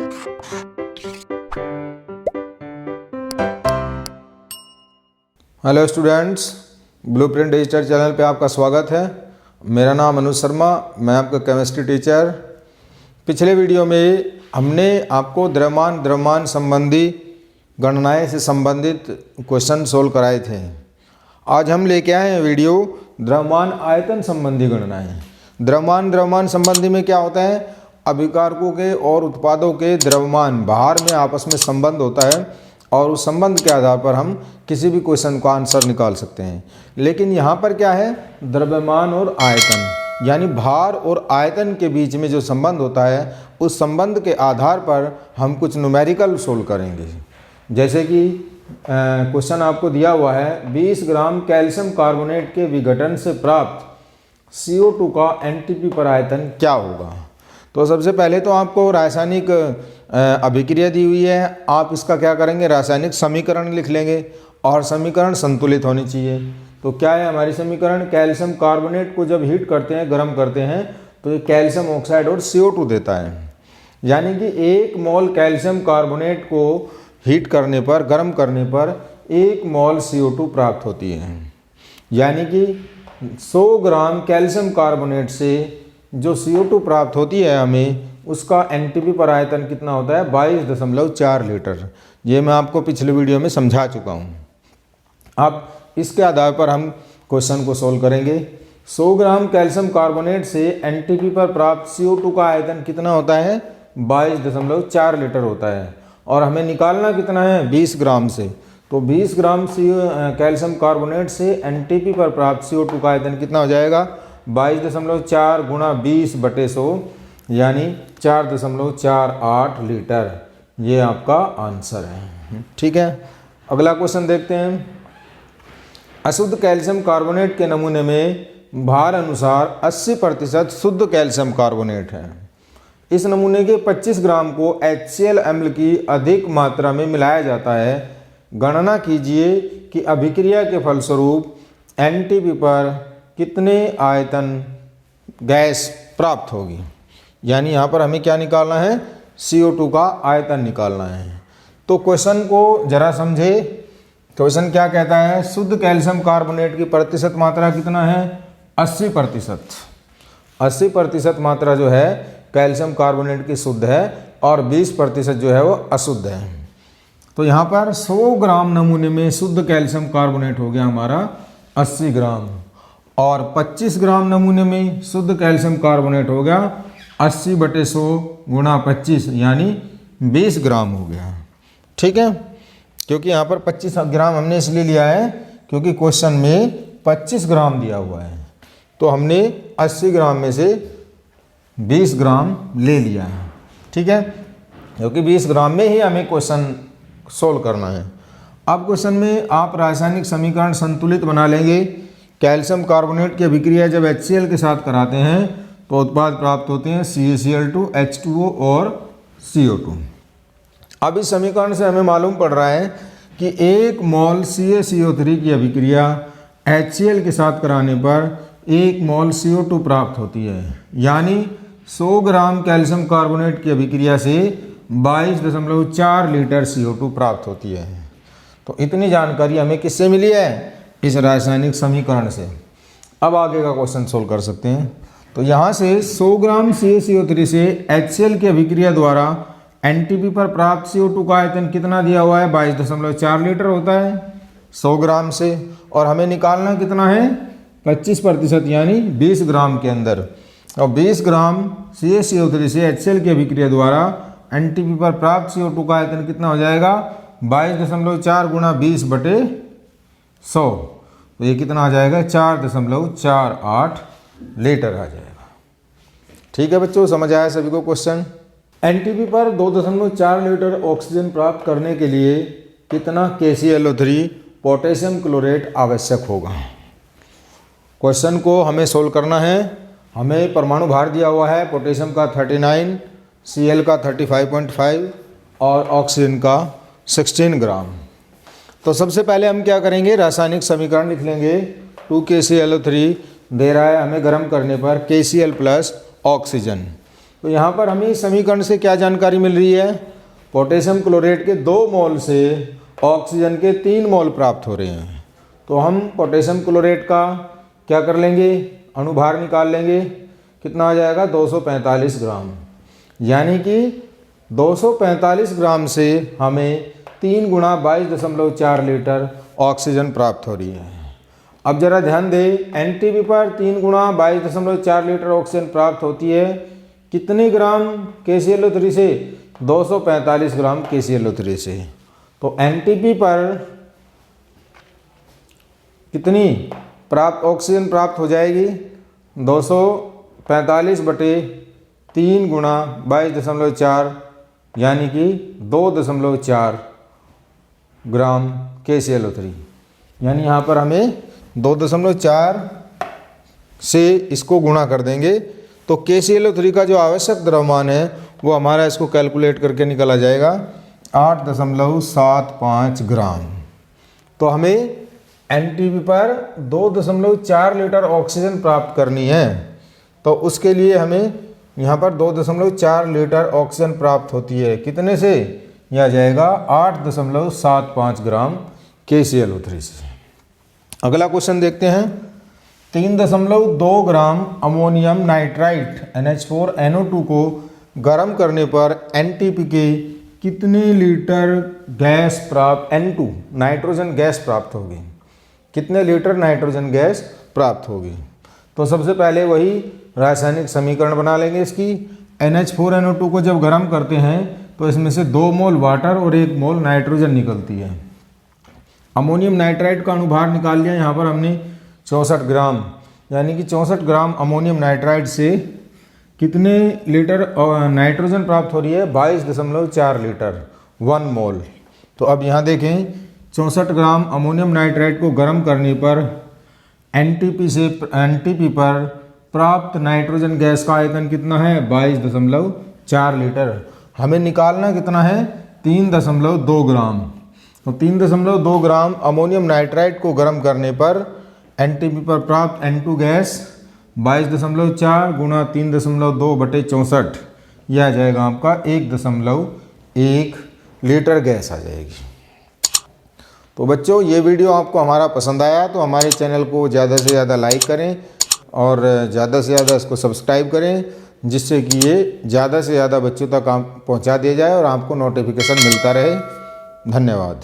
Hello students, blueprint digital channel पे आपका स्वागत है। मेरा नाम अनुज शर्मा, मैं आपका केमिस्ट्री टीचर। पिछले वीडियो में हमने आपको द्रव्यमान संबंधी गणनाएं से संबंधित क्वेश्चन सोल्व कराए थे। आज हम लेके आए हैं वीडियो द्रव्यमान आयतन संबंधी गणनाएं। द्रव्यमान संबंधी में क्या होता है, अभिकारकों के और उत्पादों के द्रव्यमान बाहर में आपस में संबंध होता है और उस संबंध के आधार पर हम किसी भी क्वेश्चन का आंसर निकाल सकते हैं। लेकिन यहाँ पर क्या है, द्रव्यमान और आयतन यानी भार और आयतन के बीच में जो संबंध होता है उस संबंध के आधार पर हम कुछ न्यूमेरिकल सोल्व करेंगे। जैसे कि क्वेश्चन आपको दिया हुआ है 20 ग्राम कैल्शियम कार्बोनेट के विघटन से प्राप्त CO2 का NTP पर आयतन क्या होगा। तो सबसे पहले तो आपको रासायनिक अभिक्रिया दी हुई है, आप इसका क्या करेंगे, रासायनिक समीकरण लिख लेंगे और समीकरण संतुलित होनी चाहिए। तो क्या है हमारी समीकरण, कैल्शियम कार्बोनेट को जब हीट करते हैं, गर्म करते हैं तो ये कैल्शियम ऑक्साइड और CO2 देता है। यानी कि 1 मोल कैल्शियम कार्बोनेट को हीट करने पर, गर्म करने पर 1 मोल CO2 प्राप्त होती है। यानी कि 100 ग्राम कैल्शियम कार्बोनेट से जो CO2 प्राप्त होती है हमें, उसका NTP पर आयतन कितना होता है, 22.4 लीटर। ये मैं आपको पिछले वीडियो में समझा चुका हूँ। अब इसके आधार पर हम क्वेश्चन को सोल्व करेंगे। 100 ग्राम कैल्शियम कार्बोनेट से NTP पर प्राप्त CO2 का आयतन कितना होता है, 22.4 लीटर होता है और हमें निकालना कितना है, 20 ग्राम से। तो 20 ग्राम कैल्शियम कार्बोनेट से NTP पर प्राप्त CO2 का आयतन कितना हो जाएगा, 22.4 गुणा 20/100 यानी 4.48 लीटर। ये आपका आंसर है। ठीक है, अगला क्वेश्चन देखते हैं। अशुद्ध कैल्शियम कार्बोनेट के नमूने में भार अनुसार 80% शुद्ध कैल्शियम कार्बोनेट है। इस नमूने के 25 ग्राम को HCl अम्ल की अधिक मात्रा में मिलाया जाता है। गणना कीजिए कि अभिक्रिया के फलस्वरूप NTP पर कितने आयतन गैस प्राप्त होगी। यानी यहाँ पर हमें क्या निकालना है, CO2 का आयतन निकालना है। तो क्वेश्चन को जरा समझे। क्वेश्चन क्या कहता है, शुद्ध कैल्शियम कार्बोनेट की प्रतिशत मात्रा कितना है, 80%। 80% मात्रा जो है कैल्शियम कार्बोनेट की शुद्ध है और 20% जो है वो अशुद्ध है। तो यहाँ पर 100 ग्राम नमूने में शुद्ध कैल्शियम कार्बोनेट हो गया हमारा 80 ग्राम और 25 ग्राम नमूने में शुद्ध कैल्शियम कार्बोनेट हो गया 80/100 गुणा 25 यानी 20 ग्राम हो गया। ठीक है, क्योंकि यहाँ पर 25 ग्राम हमने इसलिए लिया है क्योंकि क्वेश्चन में 25 ग्राम दिया हुआ है, तो हमने 80 ग्राम में से 20 ग्राम ले लिया है। ठीक है, क्योंकि 20 ग्राम में ही हमें क्वेश्चन सोल्व करना है। अब क्वेश्चन में आप रासायनिक समीकरण संतुलित बना लेंगे। कैल्शियम कार्बोनेट की अभिक्रिया जब HCl के साथ कराते हैं तो उत्पाद प्राप्त होते हैं CaCl2, H2O और CO2। अब इस समीकरण से हमें मालूम पड़ रहा है कि 1 मोल CaCO3 की अभिक्रिया HCl के साथ कराने पर 1 मोल CO2 प्राप्त होती है। यानी 100 ग्राम कैल्शियम कार्बोनेट की अभिक्रिया से 22.4 लीटर CO2 प्राप्त होती है। तो इतनी जानकारी हमें किससे मिली है, इस रासायनिक समीकरण से। अब आगे का क्वेश्चन सोल्व कर सकते हैं। तो यहाँ से 100 ग्राम CaCO3 से HCl की अभिक्रिया द्वारा NTP पर प्राप्त CO2 का आयतन कितना दिया हुआ है, 22.4 लीटर होता है 100 ग्राम से। और हमें निकालना कितना है, 25% यानी 20 ग्राम के अंदर। और 20 ग्राम CaCO3 से HCl की अभिक्रिया द्वारा NTP पर प्राप्त CO2 का आयतन कितना हो जाएगा, 22.4 गुणा 20/100। तो ये कितना आ जाएगा, 4.48 लीटर आ जाएगा। ठीक है बच्चों, समझ आया सभी को क्वेश्चन। NTP पर 2.4 लीटर ऑक्सीजन प्राप्त करने के लिए कितना KClO3 पोटेशियम क्लोरेट आवश्यक होगा। क्वेश्चन को हमें सोल्व करना है। हमें परमाणु भार दिया हुआ है पोटेशियम का 39, Cl का 35.5 और ऑक्सीजन का 16 ग्राम। तो सबसे पहले हम क्या करेंगे, रासायनिक समीकरण लिख लेंगे। 2KClO3 दे रहा है हमें गर्म करने पर KCl प्लस ऑक्सीजन। तो यहाँ पर हमें इस समीकरण से क्या जानकारी मिल रही है, पोटेशियम क्लोरेट के 2 मोल से ऑक्सीजन के 3 मोल प्राप्त हो रहे हैं। तो हम पोटेशियम क्लोरेट का क्या कर लेंगे, अणुभार निकाल लेंगे। कितना आ जाएगा, 245 ग्राम। यानी कि 245 ग्राम से हमें 3 गुणा 22.4 लीटर ऑक्सीजन प्राप्त हो रही है। अब जरा ध्यान दें, एनटीपी पर 3 गुणा 22.4 लीटर ऑक्सीजन प्राप्त होती है कितने ग्राम KClO3 से, 245 ग्राम KClO3 से। तो एनटीपी पर कितनी प्राप्त ऑक्सीजन प्राप्त हो जाएगी, 245 बटे 3 गुणा 22.4 यानी कि 2.4 ग्राम KClO3। यानी यहाँ पर हमें 2.4 से इसको गुणा कर देंगे तो KClO3 का जो आवश्यक द्रव्यमान है वो हमारा, इसको कैलकुलेट करके निकला जाएगा 8.75 ग्राम। तो हमें एनटीपी पर 2.4 लीटर ऑक्सीजन प्राप्त करनी है। तो उसके लिए हमें यहाँ पर 2.4 लीटर ऑक्सीजन प्राप्त होती है कितने से, यह आ जाएगा 8.75 ग्राम KClO3 से। अगला क्वेश्चन देखते हैं, 3.2 ग्राम अमोनियम नाइट्राइट NH4NO2 को गर्म करने पर एनटीपी के कितने लीटर गैस प्राप्त, N2 नाइट्रोजन गैस प्राप्त होगी, कितने लीटर नाइट्रोजन गैस प्राप्त होगी। तो सबसे पहले वही रासायनिक समीकरण बना लेंगे इसकी। NH4NO2 को जब गर्म करते हैं तो इसमें से 2 मोल वाटर और 1 मोल नाइट्रोजन निकलती है। अमोनियम नाइट्राइट का अणुभार निकाल लिया यहाँ पर हमने 64 ग्राम, यानी कि 64 ग्राम अमोनियम नाइट्राइट से कितने लीटर नाइट्रोजन प्राप्त हो रही है, 22.4 लीटर, 1 मोल। तो अब यहाँ देखें, 64 ग्राम अमोनियम नाइट्राइट को गर्म करने पर एनटीपी पर प्राप्त नाइट्रोजन गैस का आयतन कितना है, 22.4 लीटर। हमें निकालना कितना है, 3.2 ग्राम। तो 3.2 ग्राम अमोनियम नाइट्राइट को गर्म करने पर एनटीपी पर प्राप्त N2 गैस 22.4 गुणा 3.2 बटे 64, यह आ जाएगा आपका 1.1 लीटर गैस आ जाएगी। तो बच्चों, ये वीडियो आपको हमारा पसंद आया तो हमारे चैनल को ज़्यादा से ज़्यादा लाइक करें और ज़्यादा से ज़्यादा इसको सब्सक्राइब करें, जिससे कि ये ज़्यादा से ज़्यादा बच्चों तक पहुंचा दिया जाए और आपको नोटिफिकेशन मिलता रहे। धन्यवाद।